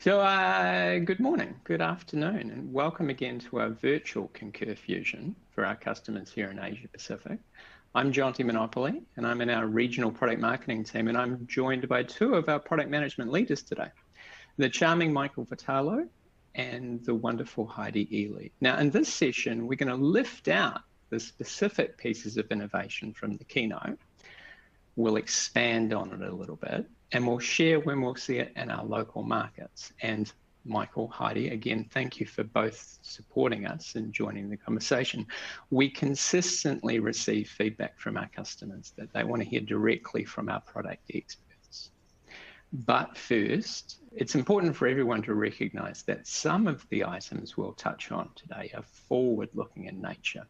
Good morning, good afternoon, and welcome again to our virtual Concur Fusion for our customers here in Asia Pacific. I'm Jonty Monopoli, and I'm in our regional product marketing team, and I'm joined by two of our product management leaders today, the charming Michael Vitalo and the wonderful Heidi Ealy. Now, in this session, we're going to lift out the specific pieces of innovation from the keynote. We'll expand on it a little bit, and we'll share when we'll see it in our local markets. And Michael, Heidi, again, thank you for both supporting us and joining the conversation. We consistently receive feedback from our customers that they want to hear directly from our product experts. But first, it's important for everyone to recognize that some of the items we'll touch on today are forward-looking in nature.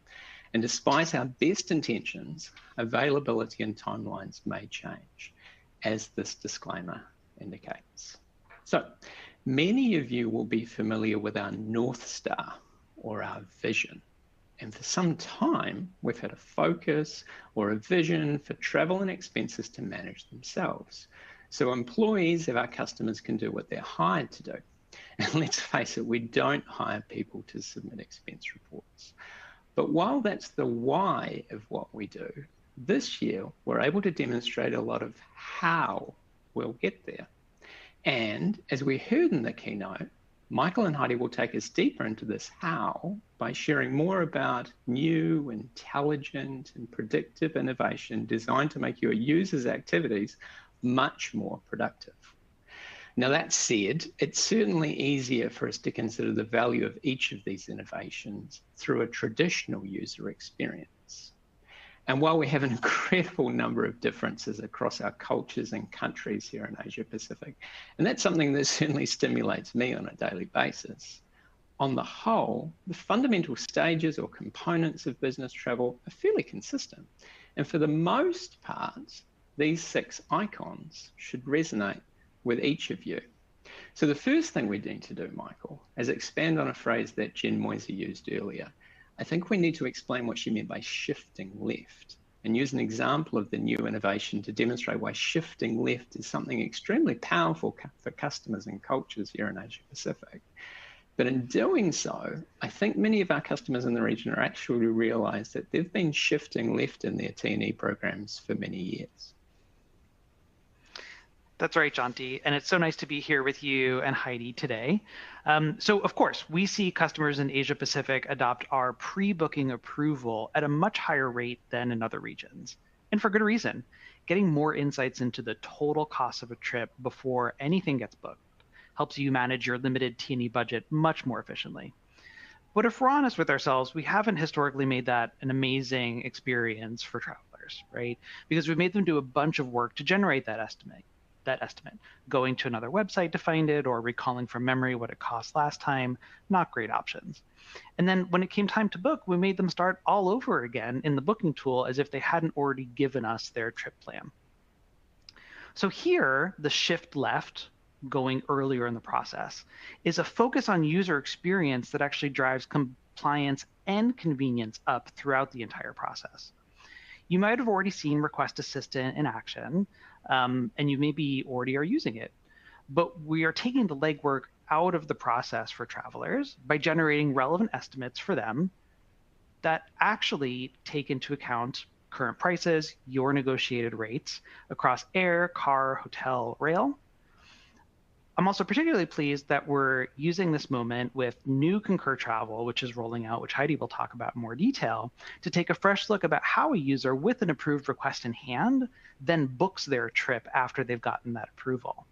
And despite our best intentions, availability and timelines may change, as this disclaimer indicates. So many of you will be familiar with our North Star or our vision. And for some time, we've had a focus or a vision for travel and expenses to manage themselves. So employees of our customers can do what they're hired to do. And let's face it, we don't hire people to submit expense reports. But while that's the why of what we do, this year we're able to demonstrate a lot of how we'll get there. And as we heard in the keynote, Michael and Heidi will take us deeper into this how by sharing more about new, intelligent, and predictive innovation designed to make your users' activities much more productive. Now, that said, it's certainly easier for us to consider the value of each of these innovations through a traditional user experience. And while we have an incredible number of differences across our cultures and countries here in Asia Pacific, and that's something that certainly stimulates me on a daily basis, on the whole, the fundamental stages or components of business travel are fairly consistent. And for the most part, these 6 icons should resonate with each of you. So the first thing we need to do, Michael, is expand on a phrase that Jen Moiser used earlier. I think we need to explain what she meant by shifting left and use an example of the new innovation to demonstrate why shifting left is something extremely powerful for customers and cultures here in Asia Pacific. But in doing so, I think many of our customers in the region are actually realize that they've been shifting left in their T&E programs for many years. That's right, Jonty, and it's so nice to be here with you and Heidi today. So of course, we see customers in Asia Pacific adopt our pre-booking approval at a much higher rate than in other regions, and for good reason. Getting more insights into the total cost of a trip before anything gets booked helps you manage your limited T&E budget much more efficiently. But if we're honest with ourselves, we haven't historically made that an amazing experience for travelers, right? Because we've made them do a bunch of work to generate that estimate, going to another website to find it or recalling from memory what it cost last time, not great options. And then when it came time to book, we made them start all over again in the booking tool as if they hadn't already given us their trip plan. So here, the shift left, going earlier in the process, is a focus on user experience that actually drives compliance and convenience up throughout the entire process. You might have already seen Request Assistant in action, and you maybe already are using it. But we are taking the legwork out of the process for travelers by generating relevant estimates for them that actually take into account current prices, your negotiated rates across air, car, hotel, rail. I'm also particularly pleased that we're using this moment with new Concur Travel, which is rolling out, which Heidi will talk about in more detail, to take a fresh look about how a user with an approved request in hand then books their trip after they've gotten that approval.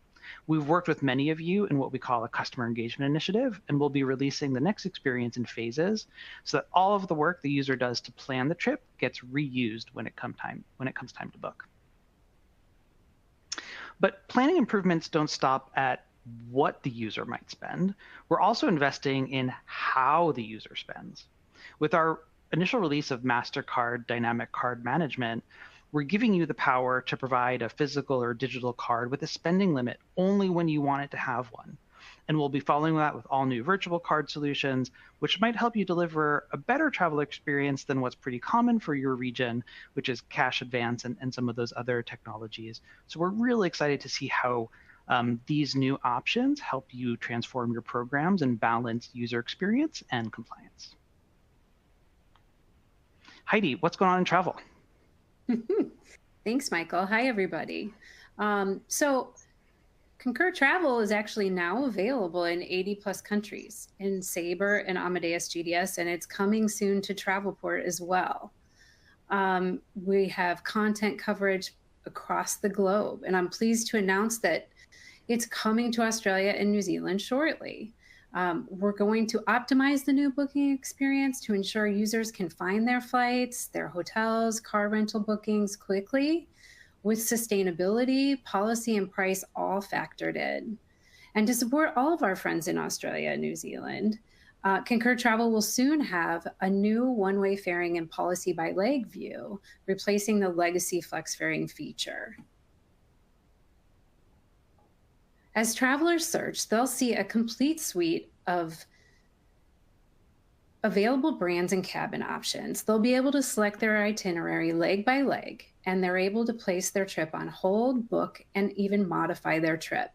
We've worked with many of you in what we call a customer engagement initiative, and we'll be releasing the next experience in phases so that all of the work the user does to plan the trip gets reused when it comes time to book. But planning improvements don't stop at what the user might spend. We're also investing in how the user spends. With our initial release of MasterCard Dynamic Card Management, we're giving you the power to provide a physical or digital card with a spending limit only when you want it to have one. And we'll be following that with all new virtual card solutions, which might help you deliver a better travel experience than what's pretty common for your region, which is cash advance and some of those other technologies. So we're really excited to see how These new options help you transform your programs and balance user experience and compliance. Heidi, what's going on in travel? Thanks, Michael. Hi, everybody. So Concur Travel is actually now available in 80 plus countries in Sabre and Amadeus GDS, and it's coming soon to Travelport as well. We have content coverage across the globe, and I'm pleased to announce that it's coming to Australia and New Zealand shortly. We're going to optimize the new booking experience to ensure users can find their flights, their hotels, car rental bookings quickly, with sustainability, policy, and price all factored in. And to support all of our friends in Australia and New Zealand, Concur Travel will soon have a new one-way faring and policy by leg view, replacing the legacy flex faring feature. As travelers search, they'll see a complete suite of available brands and cabin options. They'll be able to select their itinerary leg by leg, and they're able to place their trip on hold, book, and even modify their trip.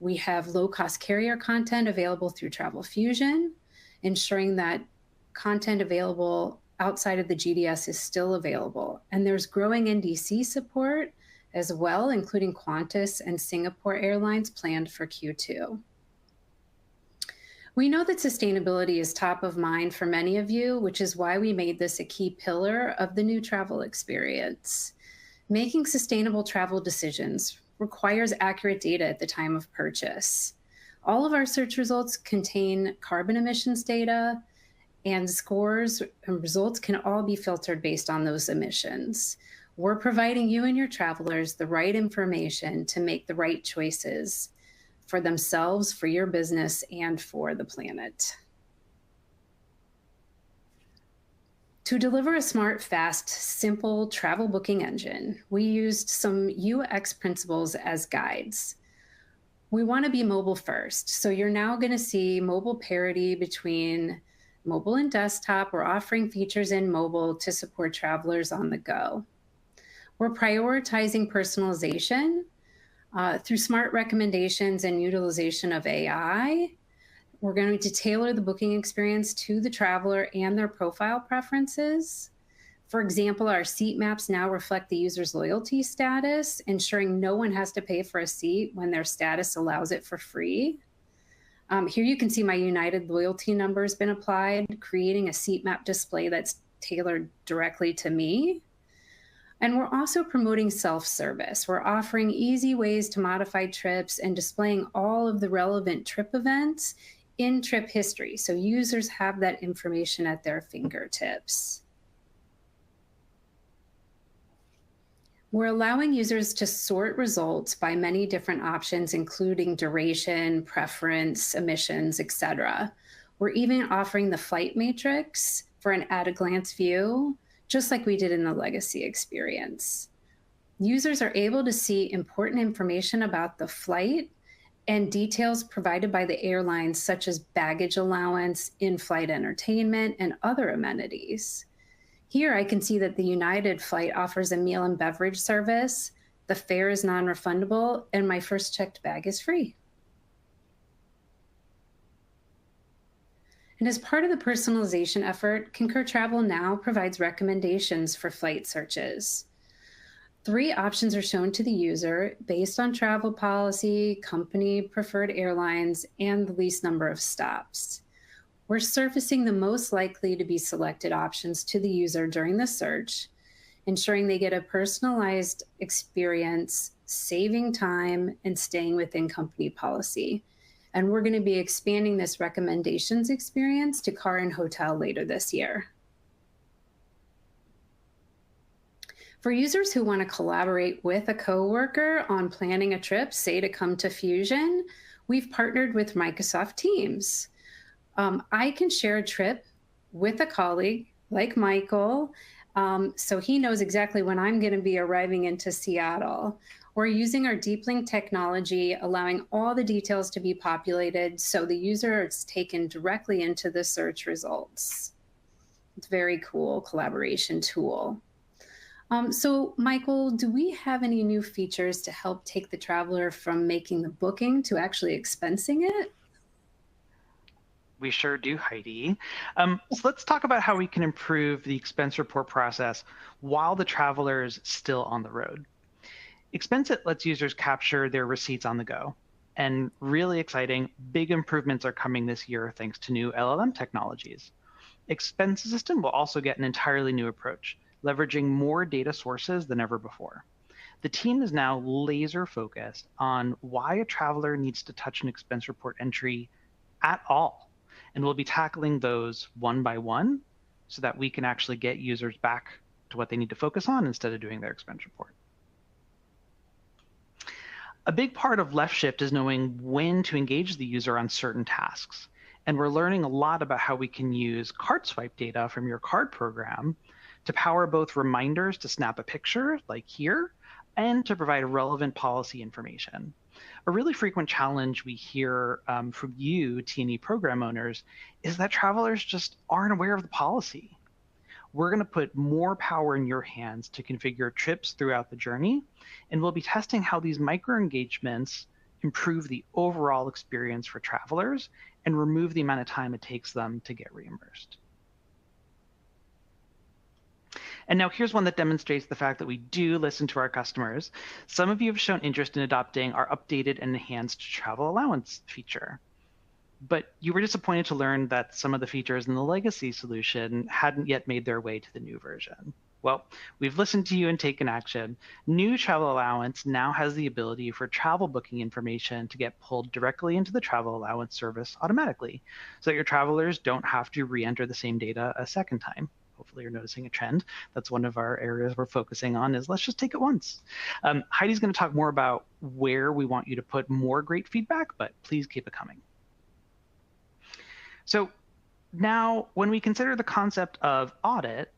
We have low-cost carrier content available through Travel Fusion, ensuring that content available outside of the GDS is still available. And there's growing NDC support as well, including Qantas and Singapore Airlines planned for Q2. We know that sustainability is top of mind for many of you, which is why we made this a key pillar of the new travel experience. Making sustainable travel decisions requires accurate data at the time of purchase. All of our search results contain carbon emissions data, and scores and results can all be filtered based on those emissions. We're providing you and your travelers the right information to make the right choices for themselves, for your business, and for the planet. To deliver a smart, fast, simple travel booking engine, we used some UX principles as guides. We want to be mobile first, so you're now going to see mobile parity between mobile and desktop. We're offering features in mobile to support travelers on the go. We're prioritizing personalization through smart recommendations and utilization of AI. We're going to tailor the booking experience to the traveler and their profile preferences. For example, our seat maps now reflect the user's loyalty status, ensuring no one has to pay for a seat when their status allows it for free. Here you can see my United loyalty number has been applied, creating a seat map display that's tailored directly to me. And we're also promoting self-service. We're offering easy ways to modify trips and displaying all of the relevant trip events in trip history, so users have that information at their fingertips. We're allowing users to sort results by many different options, including duration, preference, emissions, etc. We're even offering the flight matrix for an at-a-glance view, just like we did in the legacy experience. Users are able to see important information about the flight and details provided by the airlines, such as baggage allowance, in-flight entertainment, and other amenities. Here I can see that the United flight offers a meal and beverage service, the fare is non-refundable, and my first checked bag is free. And as part of the personalization effort, Concur Travel now provides recommendations for flight searches. 3 options are shown to the user based on travel policy, company preferred airlines, and the least number of stops. We're surfacing the most likely to be selected options to the user during the search, ensuring they get a personalized experience, saving time, and staying within company policy. And we're going to be expanding this recommendations experience to car and hotel later this year. For users who want to collaborate with a coworker on planning a trip, say to come to Fusion, we've partnered with Microsoft Teams. I can share a trip with a colleague like Michael, so he knows exactly when I'm going to be arriving into Seattle. We're using our deep link technology, allowing all the details to be populated so the user is taken directly into the search results. It's a very cool collaboration tool. So, Michael, do we have any new features to help take the traveler from making the booking to actually expensing it? We sure do, Heidi. So let's talk about how we can improve the expense report process while the traveler is still on the road. Expense It lets users capture their receipts on the go. And really exciting, big improvements are coming this year thanks to new LLM technologies. Expense Assistant will also get an entirely new approach, leveraging more data sources than ever before. The team is now laser focused on why a traveler needs to touch an expense report entry at all. And we'll be tackling those one by one so that we can actually get users back to what they need to focus on instead of doing their expense report. A big part of Left Shift is knowing when to engage the user on certain tasks. And we're learning a lot about how we can use card swipe data from your card program to power both reminders to snap a picture, like here, and to provide relevant policy information. A really frequent challenge we hear from you, T&E program owners, is that travelers just aren't aware of the policy. We're going to put more power in your hands to configure trips throughout the journey, and we'll be testing how these micro engagements improve the overall experience for travelers and remove the amount of time it takes them to get reimbursed. And now here's one that demonstrates the fact that we do listen to our customers. Some of you have shown interest in adopting our updated and enhanced travel allowance feature. But you were disappointed to learn that some of the features in the legacy solution hadn't yet made their way to the new version. Well, we've listened to you and taken action. New travel allowance now has the ability for travel booking information to get pulled directly into the travel allowance service automatically, so that your travelers don't have to re-enter the same data a second time. Hopefully you're noticing a trend. That's one of our areas we're focusing on is let's just take it once. Heidi's going to talk more about where we want you to put more great feedback, but please keep it coming. So now when we consider the concept of audit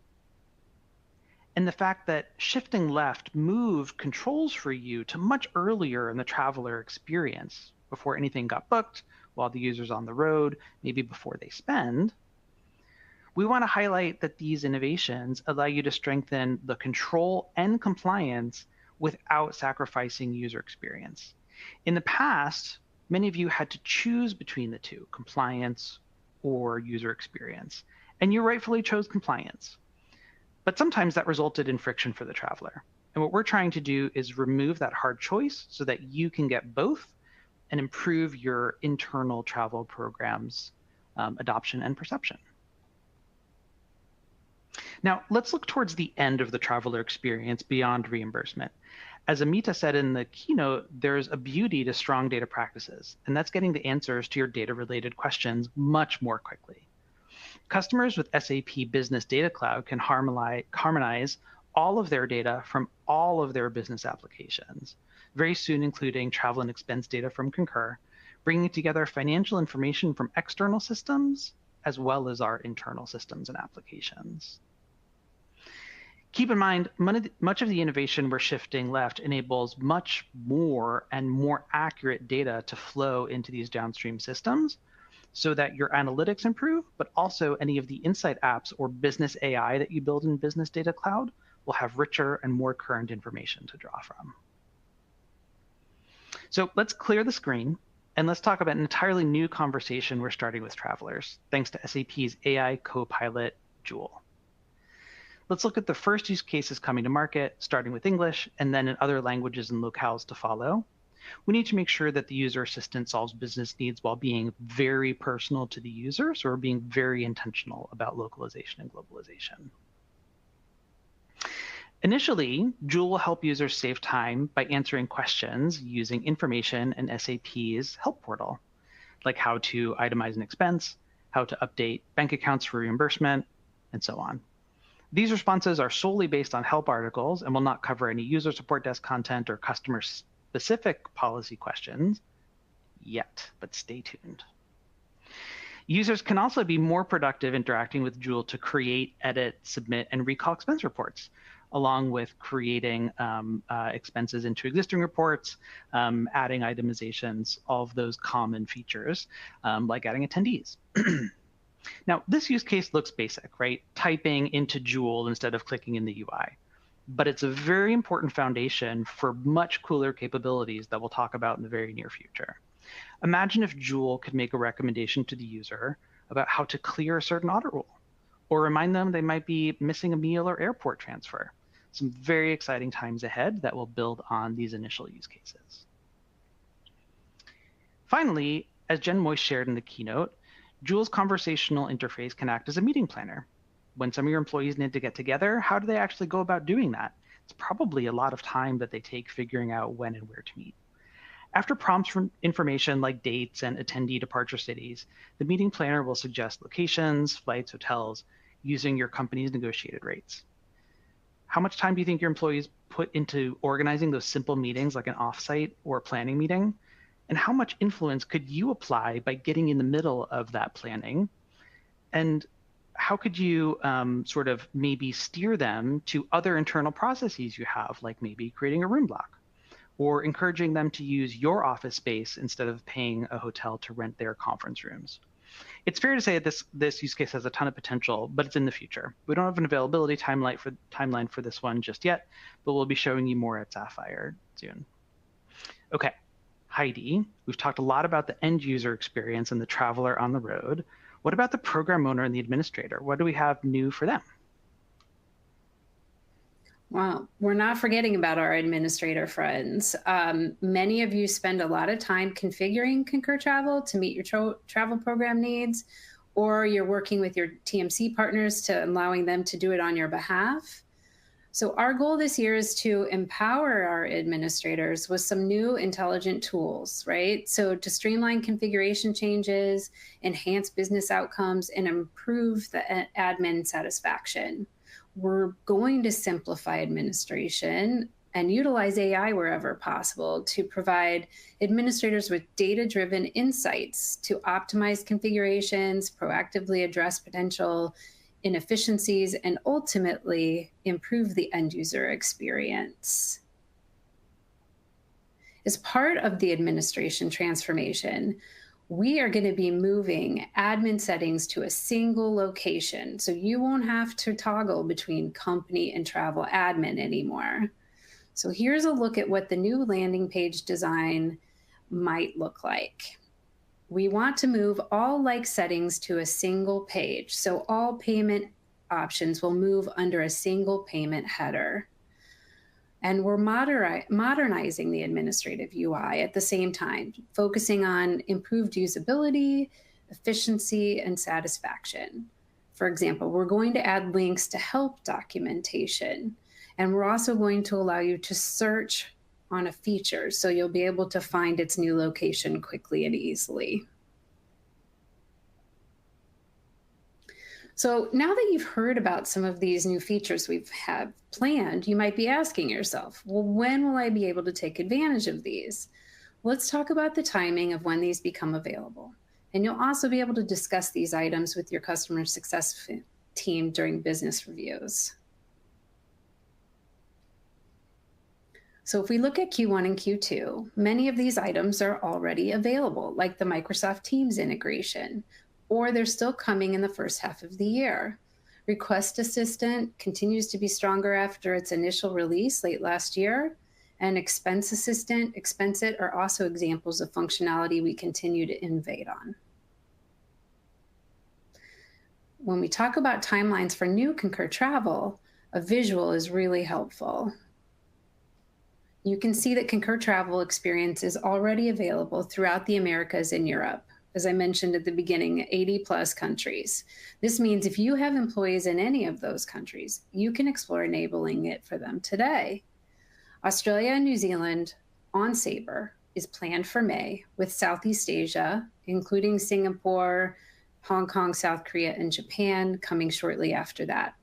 and the fact that shifting left moved controls for you to much earlier in the traveler experience, before anything got booked, while the user's on the road, maybe before they spend, we want to highlight that these innovations allow you to strengthen the control and compliance without sacrificing user experience. In the past, many of you had to choose between the two, compliance or user experience, and you rightfully chose compliance. But sometimes that resulted in friction for the traveler. And what we're trying to do is remove that hard choice so that you can get both and improve your internal travel programs adoption and perception. Now, let's look towards the end of the traveler experience beyond reimbursement. As Amita said in the keynote, there's a beauty to strong data practices, and that's getting the answers to your data-related questions much more quickly. Customers with SAP Business Data Cloud can harmonize all of their data from all of their business applications, very soon including travel and expense data from Concur, bringing together financial information from external systems as well as our internal systems and applications. Keep in mind, much of the innovation we're shifting left enables much more and more accurate data to flow into these downstream systems so that your analytics improve, but also any of the insight apps or business AI that you build in Business Data Cloud will have richer and more current information to draw from. So let's clear the screen and let's talk about an entirely new conversation we're starting with travelers, thanks to SAP's AI Copilot, Joule. Let's look at the first use cases coming to market, starting with English, and then in other languages and locales to follow. We need to make sure that the user assistant solves business needs while being very personal to the user, so we're being very intentional about localization and globalization. Initially, Joule will help users save time by answering questions using information in SAP's help portal, like how to itemize an expense, how to update bank accounts for reimbursement, and so on. These responses are solely based on help articles and will not cover any user support desk content or customer-specific policy questions yet, but stay tuned. Users can also be more productive interacting with Joule to create, edit, submit, and recall expense reports, along with creating expenses into existing reports, adding itemizations, all of those common features, like adding attendees. Now, this use case looks basic, right? Typing into Joule instead of clicking in the UI. but it's a very important foundation for much cooler capabilities that we'll talk about in the very near future. Imagine if Joule could make a recommendation to the user about how to clear a certain audit rule, or remind them they might be missing a meal or airport transfer. Some very exciting times ahead that will build on these initial use cases. Finally, as Jen Moyse shared in the keynote, Joule's conversational interface can act as a meeting planner. When some of your employees need to get together, how do they actually go about doing that? It's probably a lot of time that they take figuring out when and where to meet. After prompts from information like dates and attendee departure cities, the meeting planner will suggest locations, flights, hotels, using your company's negotiated rates. How much time do you think your employees put into organizing those simple meetings like an offsite or a planning meeting? And how much influence could you apply by getting in the middle of that planning? And how could you sort of maybe steer them to other internal processes you have, like maybe creating a room block, or encouraging them to use your office space instead of paying a hotel to rent their conference rooms? It's fair to say that this use case has a ton of potential, but it's in the future. We don't have an availability timeline for this one just yet, but we'll be showing you more at Sapphire soon. Okay, Heidi, we've talked a lot about the end user experience and the traveler on the road. What about the program owner and the administrator? What do we have new for them? Well, we're not forgetting about our administrator friends. Many of you spend a lot of time configuring Concur Travel to meet your travel program needs, or you're working with your TMC partners to allowing them to do it on your behalf. So our goal this year is to empower our administrators with some new intelligent tools, right? So to streamline configuration changes, enhance business outcomes, and improve the admin satisfaction. We're going to simplify administration and utilize AI wherever possible to provide administrators with data-driven insights to optimize configurations, proactively address potential inefficiencies, and ultimately improve the end user experience. As part of the administration transformation, we are going to be moving admin settings to a single location, so you won't have to toggle between company and travel admin anymore. So here's a look at what the new landing page design might look like. We want to move all like settings to a single page, so all payment options will move under a single payment header. And we're modernizing the administrative UI at the same time, focusing on improved usability, efficiency, and satisfaction. For example, we're going to add links to help documentation, and we're also going to allow you to search on a feature, so you'll be able to find its new location quickly and easily. So now that you've heard about some of these new features we've had planned, you might be asking yourself, well, when will I be able to take advantage of these? Let's talk about the timing of when these become available. And you'll also be able to discuss these items with your customer success team during business reviews. So if we look at Q1 and Q2, many of these items are already available, like the Microsoft Teams integration, or they're still coming in the first half of the year. Request Assistant continues to be stronger after its initial release late last year, and Expense Assistant, Expenseit are also examples of functionality we continue to innovate on. When we talk about timelines for new Concur Travel, a visual is really helpful. You can see that Concur Travel experience is already available throughout the Americas and Europe. As I mentioned at the beginning, 80+ countries. This means if you have employees in any of those countries, you can explore enabling it for them today. Australia and New Zealand on Sabre is planned for May, with Southeast Asia, including Singapore, Hong Kong, South Korea, and Japan coming shortly after that.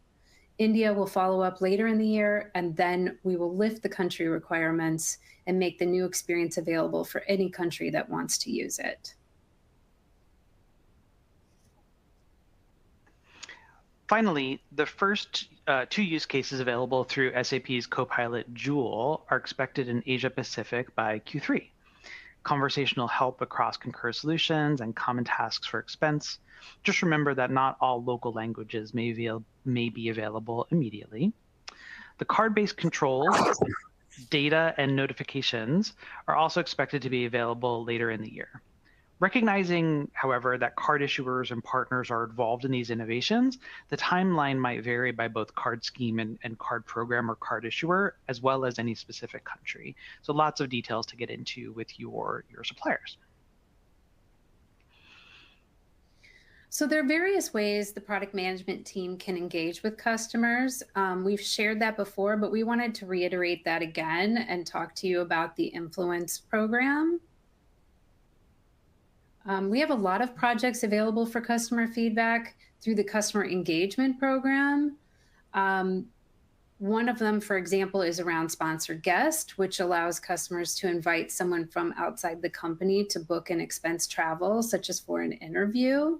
India will follow up later in the year, and then we will lift the country requirements and make the new experience available for any country that wants to use it. Finally, the first two use cases available through SAP's Copilot Joule are expected in Asia Pacific by Q3. Conversational help across Concur solutions and common tasks for expense. Just remember that not all local languages may be available immediately. The card-based controls, data, and notifications are also expected to be available later in the year. Recognizing, however, that card issuers and partners are involved in these innovations, the timeline might vary by both card scheme and card program or card issuer, as well as any specific country. So lots of details to get into with your suppliers. So there are various ways the product management team can engage with customers. We've shared that before, but we wanted to reiterate that again and talk to you about the Influence program. We have a lot of projects available for customer feedback through the customer engagement program. One of them, for example, is around sponsored guest, which allows customers to invite someone from outside the company to book and expense travel, such as for an interview.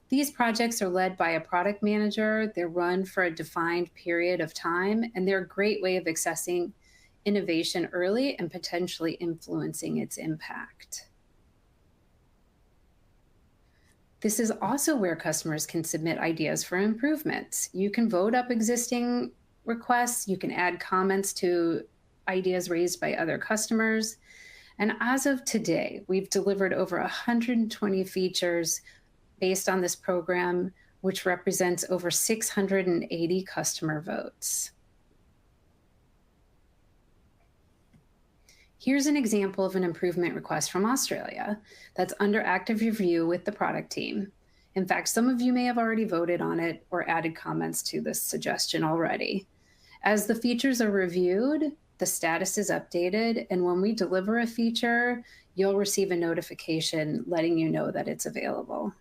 These projects are led by a product manager. They're run for a defined period of time, and they're a great way of accessing innovation early and potentially influencing its impact. This is also where customers can submit ideas for improvements. You can vote up existing requests. You can add comments to ideas raised by other customers. And as of today, we've delivered over 120 features based on this program, which represents over 680 customer votes. Here's an example of an improvement request from Australia that's under active review with the product team. In fact, some of you may have already voted on it or added comments to this suggestion already. As the features are reviewed, the status is updated, and when we deliver a feature, you'll receive a notification letting you know that it's available.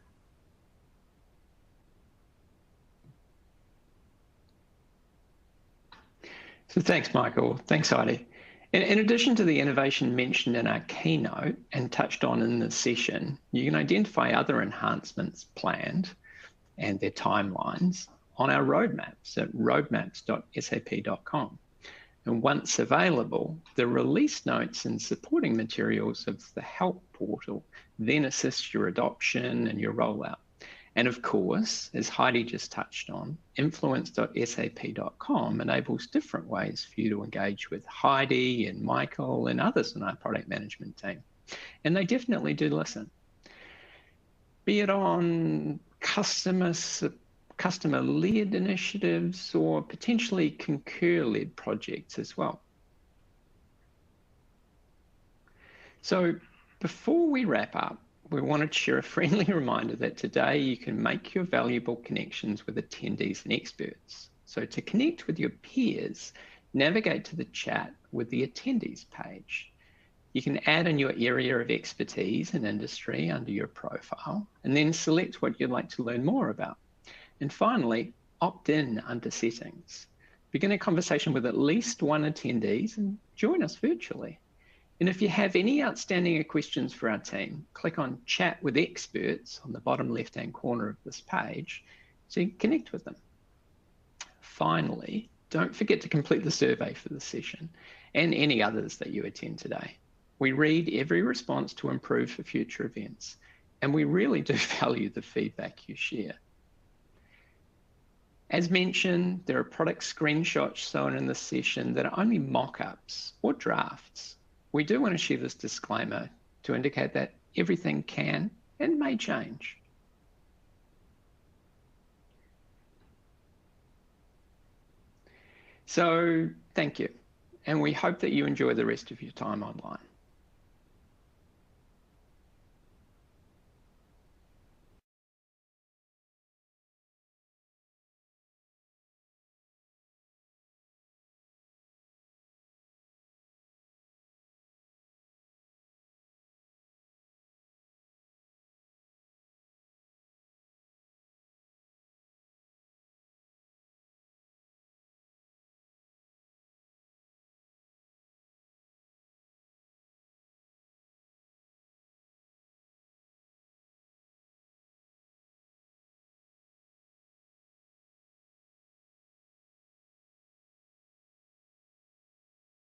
So thanks, Michael. Thanks, Heidi. In addition to the innovation mentioned in our keynote and touched on in this session, you can identify other enhancements planned and their timelines on our roadmaps at roadmaps.sap.com. And once available, the release notes and supporting materials of the help portal then assist your adoption and your rollout. And of course, as Heidi just touched on, influence.sap.com enables different ways for you to engage with Heidi and Michael and others in our product management team. And they definitely do listen. Be it on customer-led initiatives or potentially Concur-led projects as well. So before we wrap up, we wanted to share a friendly reminder that today you can make your valuable connections with attendees and experts. So to connect with your peers, navigate to the chat with the attendees page. You can add in your area of expertise and industry under your profile, and then select what you'd like to learn more about. And finally, opt in under settings. Begin a conversation with at least one attendee and join us virtually. And if you have any outstanding questions for our team, click on Chat with Experts on the bottom left-hand corner of this page so you can connect with them. Finally, don't forget to complete the survey for this session and any others that you attend today. We read every response to improve for future events, and we really do value the feedback you share. As mentioned, there are product screenshots shown in this session that are only mock-ups or drafts. We do want to share this disclaimer to indicate that everything can and may change. So thank you, and we hope that you enjoy the rest of your time online.